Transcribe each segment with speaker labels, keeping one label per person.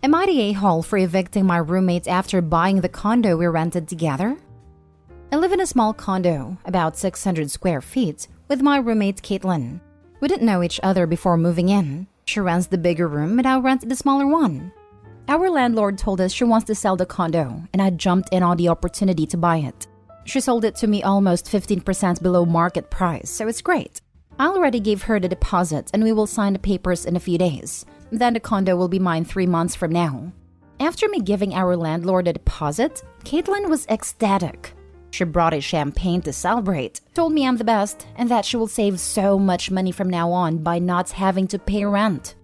Speaker 1: Am I the a-hole for evicting my roommates after buying the condo we rented together? I live in a small condo, about 600 square feet, with my roommate Caitlin. We didn't know each other before moving in. She rents the bigger room and I rent the smaller one. Our landlord told us she wants to sell the condo, and I jumped in on the opportunity to buy it. She sold it to me almost 15% below market price, so it's great. I already gave her the deposit and we will sign the papers in a few days. Then the condo will be mine 3 months from now. After me giving our landlord a deposit, Caitlin was ecstatic. She brought a champagne to celebrate, told me I'm the best, and that she will save so much money from now on by not having to pay rent.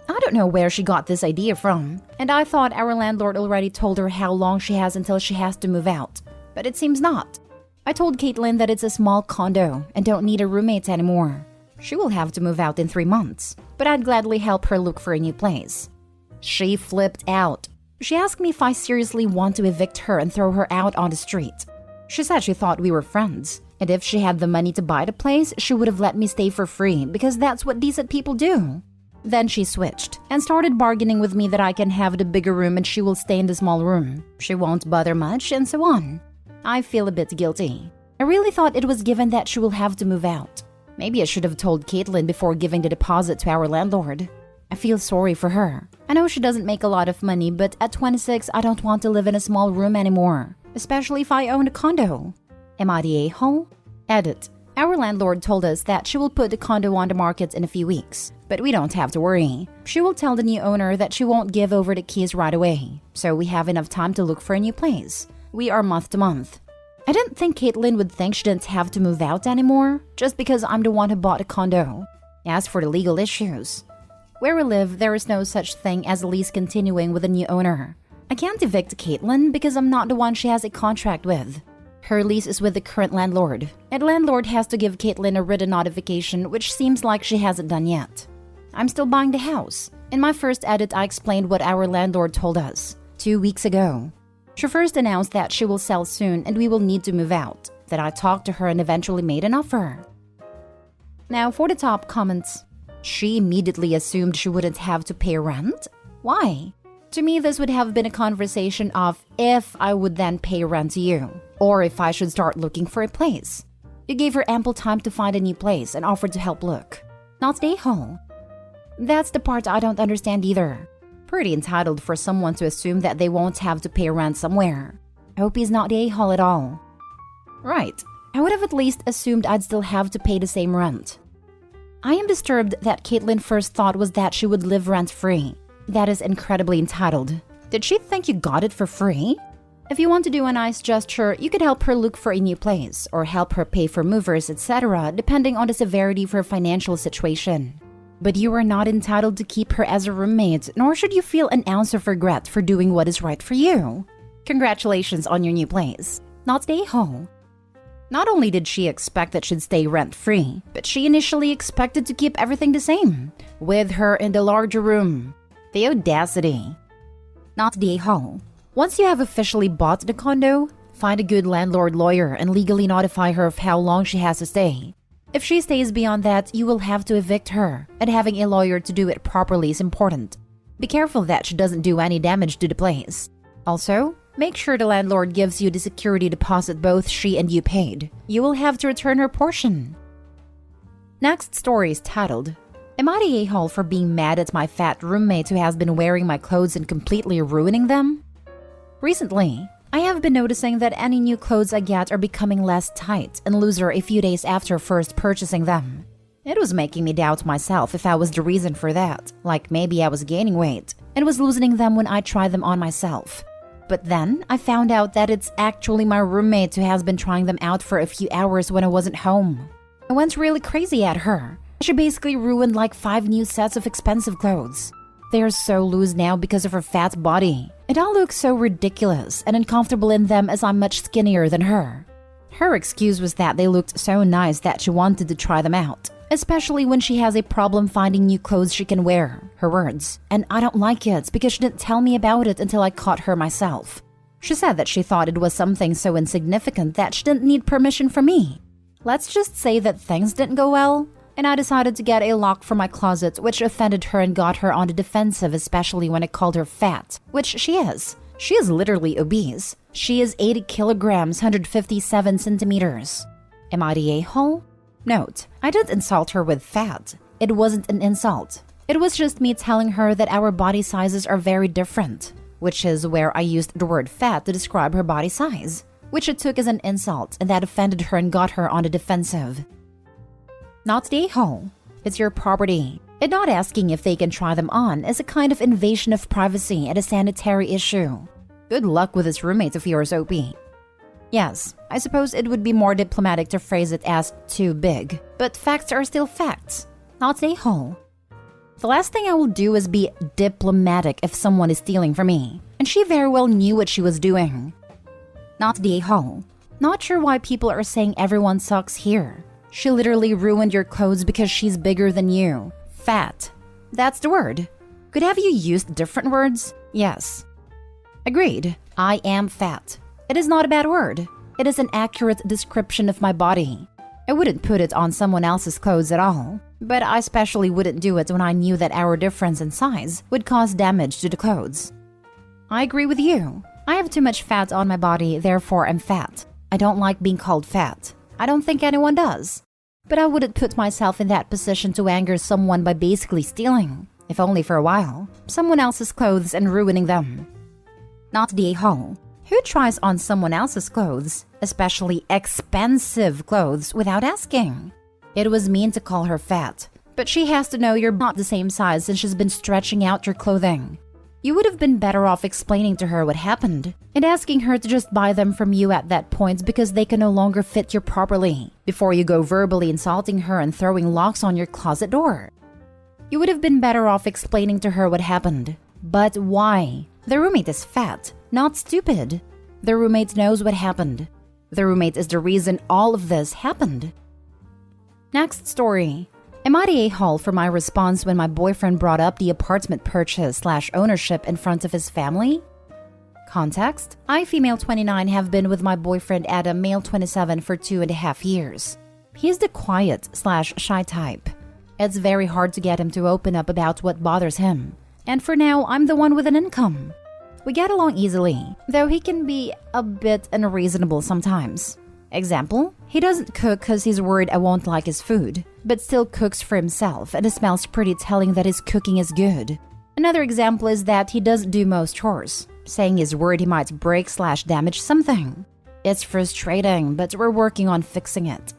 Speaker 1: I don't know where she got this idea from, and I thought our landlord already told her how long she has until she has to move out, but it seems not. I told Caitlin that it's a small condo and don't need a roommate anymore. She will have to move out in 3 months, but I'd gladly help her look for a new place. She flipped out. She asked me if I seriously want to evict her and throw her out on the street. She said she thought we were friends, and if she had the money to buy the place, she would have let me stay for free because that's what decent people do. Then she switched and started bargaining with me that I can have the bigger room and she will stay in the small room. She won't bother much, and so on. I feel a bit guilty. I really thought it was given that she will have to move out. Maybe I should have told Caitlin before giving the deposit to our landlord. I feel sorry for her. I know she doesn't make a lot of money, but at 26, I don't want to live in a small room anymore, especially if I own a condo. Am I the a-hole? Edit. Our landlord told us that she will put the condo on the market in a few weeks, but we don't have to worry. She will tell the new owner that she won't give over the keys right away, so we have enough time to look for a new place. We are month to month. I didn't think Caitlin would think she didn't have to move out anymore, just because I'm the one who bought a condo. As for the legal issues, where we live, there is no such thing as a lease continuing with a new owner. I can't evict Caitlin because I'm not the one she has a contract with. Her lease is with the current landlord, and landlord has to give Caitlin a written notification, which seems like she hasn't done yet. I'm still buying the house. In my first edit, I explained what our landlord told us 2 weeks ago. She first announced that she will sell soon and we will need to move out. Then I talked to her and eventually made an offer. Now for the top comments. She immediately assumed she wouldn't have to pay rent? Why? To me, this would have been a conversation of if I would then pay rent to you, or if I should start looking for a place. You gave her ample time to find a new place and offered to help look. Not stay home. That's the part I don't understand either. Pretty entitled for someone to assume that they won't have to pay rent somewhere. I hope he's not the a-hole at all. Right, I would have at least assumed I'd still have to pay the same rent. I am disturbed that Caitlin first thought was that she would live rent-free. That is incredibly entitled. Did she think you got it for free? If you want to do a nice gesture, you could help her look for a new place, or help her pay for movers, etc., depending on the severity of her financial situation. But you are not entitled to keep her as a roommate, nor should you feel an ounce of regret for doing what is right for you. Congratulations on your new place. Not stay home. Not only did she expect that she'd stay rent-free, but she initially expected to keep everything the same, with her in the larger room. The audacity. Not the a-hole. Once you have officially bought the condo, find a good landlord lawyer and legally notify her of how long she has to stay. If she stays beyond that, you will have to evict her, and having a lawyer to do it properly is important. Be careful that she doesn't do any damage to the place. Also, make sure the landlord gives you the security deposit both she and you paid. You will have to return her portion. Next story is titled, Am I the a-hole for being mad at my fat roommate who has been wearing my clothes and completely ruining them? Recently, I have been noticing that any new clothes I get are becoming less tight and looser a few days after first purchasing them. It was making me doubt myself if I was the reason for that, like maybe I was gaining weight and was loosening them when I tried them on myself. But then I found out that it's actually my roommate who has been trying them out for a few hours when I wasn't home. I went really crazy at her. She basically ruined like 5 new sets of expensive clothes. They are so loose now because of her fat body. And I look so ridiculous and uncomfortable in them as I'm much skinnier than her. Her excuse was that they looked so nice that she wanted to try them out, especially when she has a problem finding new clothes she can wear, her words. And I don't like it because she didn't tell me about it until I caught her myself. She said that she thought it was something so insignificant that she didn't need permission from me. Let's just say that things didn't go well. and I decided to get a lock for my closet, which offended her and got her on the defensive, especially when I called her fat, which she is. She is literally obese. She is 80 kilograms, 157 centimeters. Am I the a-hole? Note, I didn't insult her with fat. It wasn't an insult. It was just me telling her that our body sizes are very different, which is where I used the word fat to describe her body size, which it took as an insult, and that offended her and got her on the defensive. Not the a-hole. It's your property. And not asking if they can try them on is a kind of invasion of privacy and a sanitary issue. Good luck with this roommate of yours, OP. Yes, I suppose it would be more diplomatic to phrase it as too big, but facts are still facts. Not the a-hole. The last thing I will do is be diplomatic if someone is stealing from me, and she very well knew what she was doing. Not the a-hole. Not sure why people are saying everyone sucks here. She literally ruined your clothes because she's bigger than you. Fat. That's the word. Could have you used different words? Yes. Agreed. I am fat. It is not a bad word. It is an accurate description of my body. I wouldn't put it on someone else's clothes at all, but I especially wouldn't do it when I knew that our difference in size would cause damage to the clothes. I agree with you. I have too much fat on my body, therefore I'm fat. I don't like being called fat. I don't think anyone does. But I wouldn't put myself in that position to anger someone by basically stealing, if only for a while, someone else's clothes and ruining them. Not the a-hole. Who tries on someone else's clothes, especially expensive clothes, without asking? It was mean to call her fat, but she has to know you're not the same size since she's been stretching out your clothing. You would have been better off explaining to her what happened and asking her to just buy them from you at that point because they can no longer fit you properly, before you go verbally insulting her and throwing locks on your closet door. You would have been better off explaining to her what happened. But why? The roommate is fat, not stupid. The roommate knows what happened. The roommate is the reason all of this happened. Next story. Am I the a-hole for my response when my boyfriend brought up the apartment purchase/ownership in front of his family? Context: I, female 29, have been with my boyfriend Adam, male 27, for 2.5 years. He's the quiet/shy type. It's very hard to get him to open up about what bothers him. And for now, I'm the one with an income. We get along easily, though he can be a bit unreasonable sometimes. Example, he doesn't cook because he's worried I won't like his food, but still cooks for himself, and it smells pretty telling that his cooking is good. Another example is that he doesn't do most chores, saying he's worried he might break/damage something. It's frustrating, but we're working on fixing it.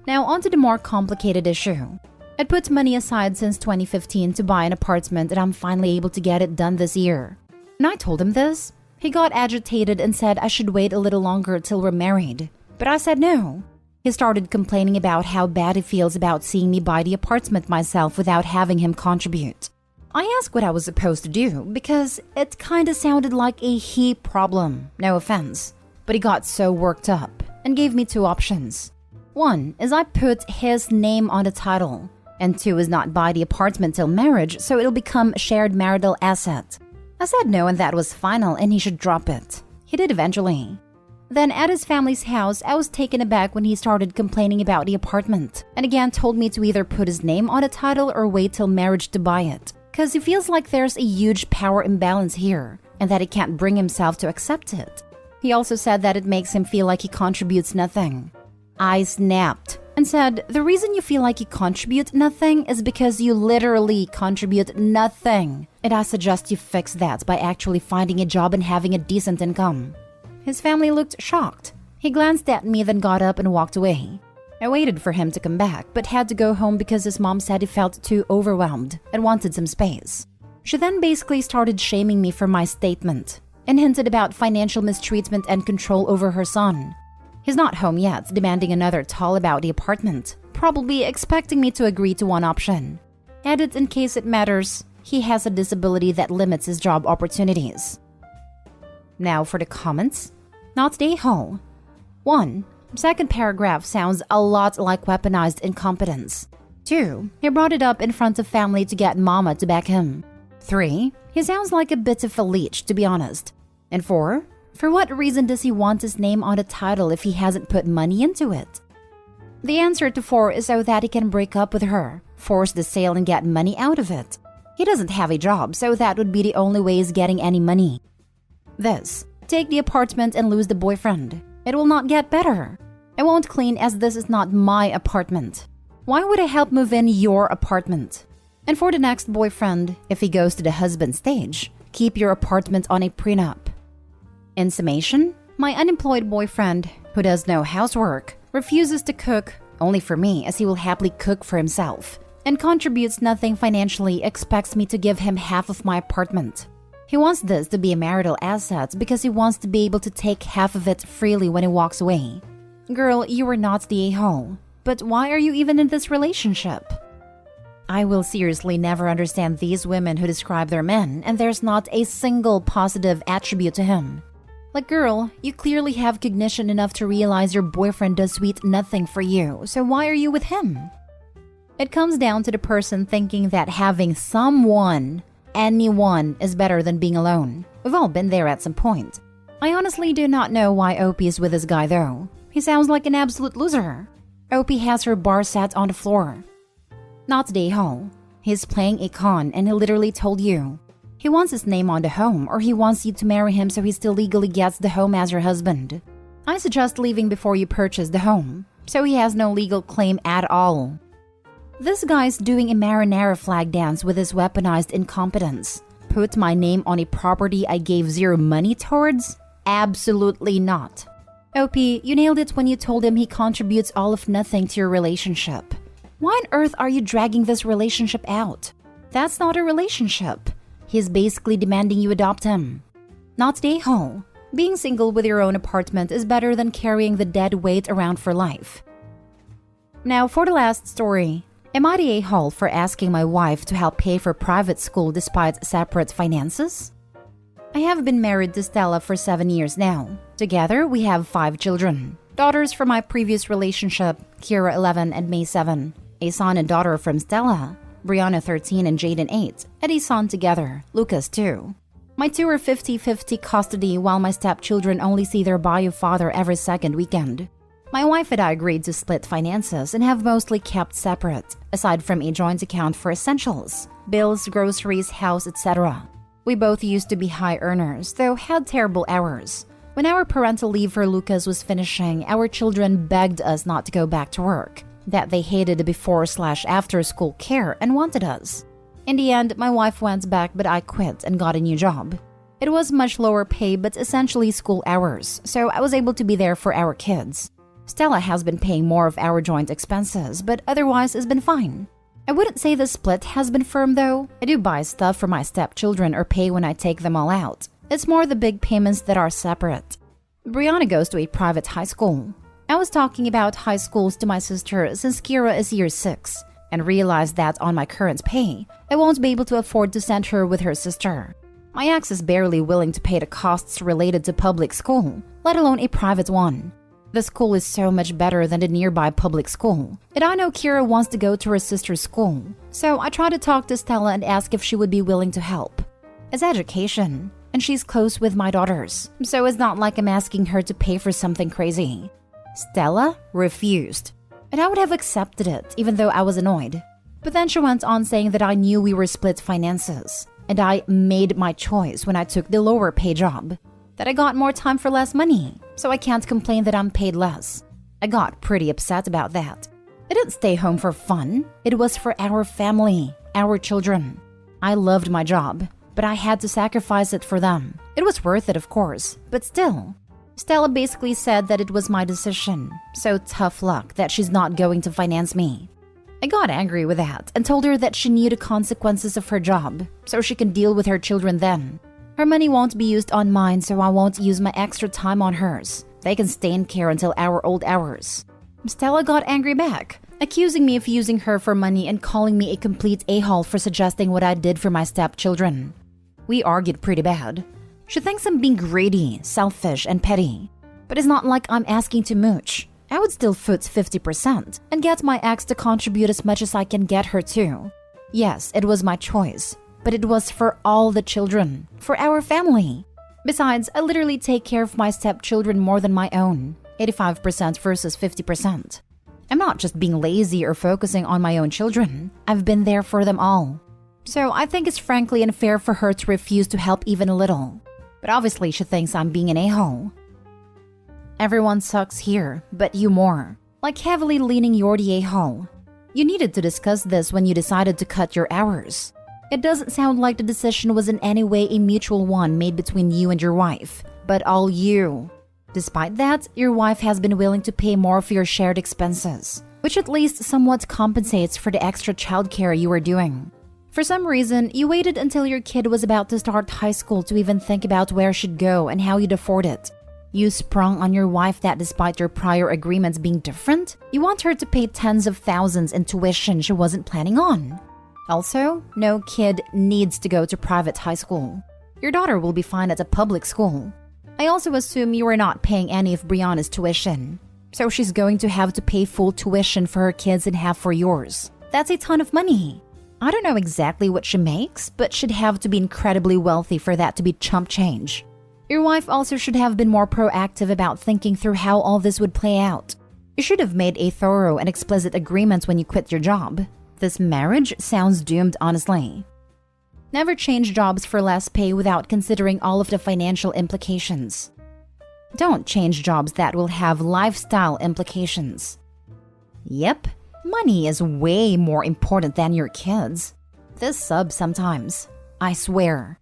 Speaker 1: Now onto the more complicated issue. I'd put money aside since 2015 to buy an apartment, and I'm finally able to get it done this year. When I told him this, he got agitated and said I should wait a little longer till we're married. But I said no. He started complaining about how bad he feels about seeing me buy the apartment myself without having him contribute. I asked what I was supposed to do because it kinda sounded like a he problem, no offense. But he got so worked up and gave me 2 options. 1 is I put his name on the title, and 2 is not buy the apartment till marriage so it'll become a shared marital asset. I said no and that was final and he should drop it. He did eventually. Then at his family's house, I was taken aback when he started complaining about the apartment, and again told me to either put his name on the title or wait till marriage to buy it, cause he feels like there's a huge power imbalance here, and that he can't bring himself to accept it. He also said that it makes him feel like he contributes nothing. I snapped and said, the reason you feel like you contribute nothing is because you literally contribute nothing, and I suggest you fix that by actually finding a job and having a decent income. His family looked shocked. He glanced at me, then got up and walked away. I waited for him to come back, but had to go home because his mom said he felt too overwhelmed and wanted some space. She then basically started shaming me for my statement and hinted about financial mistreatment and control over her son. He's not home yet, demanding another tell about the apartment, probably expecting me to agree to one option. Added in case it matters, he has a disability that limits his job opportunities. Now for the comments. Not the a-hole. 1. Second paragraph sounds a lot like weaponized incompetence. 2. He brought it up in front of family to get mama to back him. 3. He sounds like a bit of a leech, to be honest. And 4. For what reason does he want his name on the title if he hasn't put money into it? The answer to 4 is so that he can break up with her, force the sale and get money out of it. He doesn't have a job, so that would be the only way he's getting any money. This, take the apartment and lose the boyfriend. It will not get better. I won't clean as this is not my apartment. Why would I help move in your apartment? And for the next boyfriend, if he goes to the husband stage, keep your apartment on a prenup. In summation, my unemployed boyfriend, who does no housework, refuses to cook, only for me as he will happily cook for himself, and contributes nothing financially, expects me to give him half of my apartment. He wants this to be a marital asset because he wants to be able to take half of it freely when he walks away. Girl, you are not the a-hole. But why are you even in this relationship? I will seriously never understand these women who describe their men and there's not a single positive attribute to him. Like, girl, you clearly have cognition enough to realize your boyfriend does sweet nothing for you, so why are you with him? It comes down to the person thinking that having someone, anyone, is better than being alone. We've all been there at some point. I honestly do not know why Opie is with this guy though. He sounds like an absolute loser. Opie has her bar set on the floor. Not the a-hole. He's playing a con and he literally told you. He wants his name on the home or he wants you to marry him so he still legally gets the home as your husband. I suggest leaving before you purchase the home, so he has no legal claim at all. This guy's doing a marinara flag dance with his weaponized incompetence. Put my name on a property I gave zero money towards? Absolutely not. Opie, you nailed it when you told him he contributes all of nothing to your relationship. Why on earth are you dragging this relationship out? That's not a relationship. He's basically demanding you adopt him. Not the a-hole. Being single with your own apartment is better than carrying the dead weight around for life. Now for the last story. Am I the a-hole for asking my wife to help pay for private school despite separate finances? I have been married to Stella for 7 years now. Together, we have 5 children. Daughters from my previous relationship, Kira 11 and May 7. A son and daughter from Stella, Brianna 13 and Jaden 8. And a son together, Lucas 2. My 2 are 50-50 custody while my stepchildren only see their bio father every second weekend. My wife and I agreed to split finances and have mostly kept separate, aside from a joint account for essentials, bills, groceries, house, etc. We both used to be high earners, though had terrible hours. When our parental leave for Lucas was finishing, our children begged us not to go back to work, that they hated the before/after school care and wanted us. In the end, my wife went back but I quit and got a new job. It was much lower pay but essentially school hours, so I was able to be there for our kids. Stella has been paying more of our joint expenses, but otherwise has been fine. I wouldn't say the split has been firm though. I do buy stuff for my stepchildren or pay when I take them all out. It's more the big payments that are separate. Brianna goes to a private high school. I was talking about high schools to my sister since Kira is year 6 and realized that on my current pay, I won't be able to afford to send her with her sister. My ex is barely willing to pay the costs related to public school, let alone a private one. The school is so much better than the nearby public school, and I know Kira wants to go to her sister's school, so I try to talk to Stella and ask if she would be willing to help. It's education, and she's close with my daughters, so it's not like I'm asking her to pay for something crazy. Stella refused, and I would have accepted it even though I was annoyed. But then she went on saying that I knew we were split finances, and I made my choice when I took the lower pay job. That I got more time for less money, so I can't complain that I'm paid less. I got pretty upset about that. I didn't stay home for fun. It was for our family, our children. I loved my job, but I had to sacrifice it for them. It was worth it, of course, but still. Stella basically said that it was my decision, so tough luck that she's not going to finance me. I got angry with that and told her that she knew the consequences of her job, so she can deal with her children then. Her money won't be used on mine, so I won't use my extra time on hers. They can stay in care until our old hours. Stella got angry back, accusing me of using her for money and calling me a complete a-hole for suggesting what I did for my stepchildren. We argued pretty bad. She thinks I'm being greedy, selfish, and petty. But it's not like I'm asking to mooch. I would still foot 50% and get my ex to contribute as much as I can get her to. Yes, it was my choice. But it was for all the children, for our family. Besides, I literally take care of my stepchildren more than my own, 85% versus 50%. I'm not just being lazy or focusing on my own children. I've been there for them all. So I think it's frankly unfair for her to refuse to help even a little. But obviously she thinks I'm being an a-hole. Everyone sucks here, but you more. Like heavily leaning you're the a-hole. You needed to discuss this when you decided to cut your hours. It doesn't sound like the decision was in any way a mutual one made between you and your wife, but all you. Despite that, your wife has been willing to pay more for your shared expenses, which at least somewhat compensates for the extra childcare you were doing. For some reason, you waited until your kid was about to start high school to even think about where she'd go and how you'd afford it. You sprung on your wife that despite your prior agreements being different, you want her to pay tens of thousands in tuition she wasn't planning on. Also, no kid needs to go to private high school. Your daughter will be fine at a public school. I also assume you are not paying any of Brianna's tuition. So she's going to have to pay full tuition for her kids and half for yours. That's a ton of money. I don't know exactly what she makes, but she'd have to be incredibly wealthy for that to be chump change. Your wife also should have been more proactive about thinking through how all this would play out. You should have made a thorough and explicit agreement when you quit your job. This marriage sounds doomed, honestly. Never change jobs for less pay without considering all of the financial implications. Don't change jobs that will have lifestyle implications. Yep, money is way more important than your kids. This subs sometimes, I swear.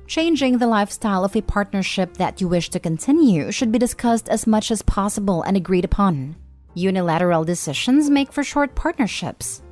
Speaker 1: Changing the lifestyle of a partnership that you wish to continue should be discussed as much as possible and agreed upon. Unilateral decisions make for short partnerships.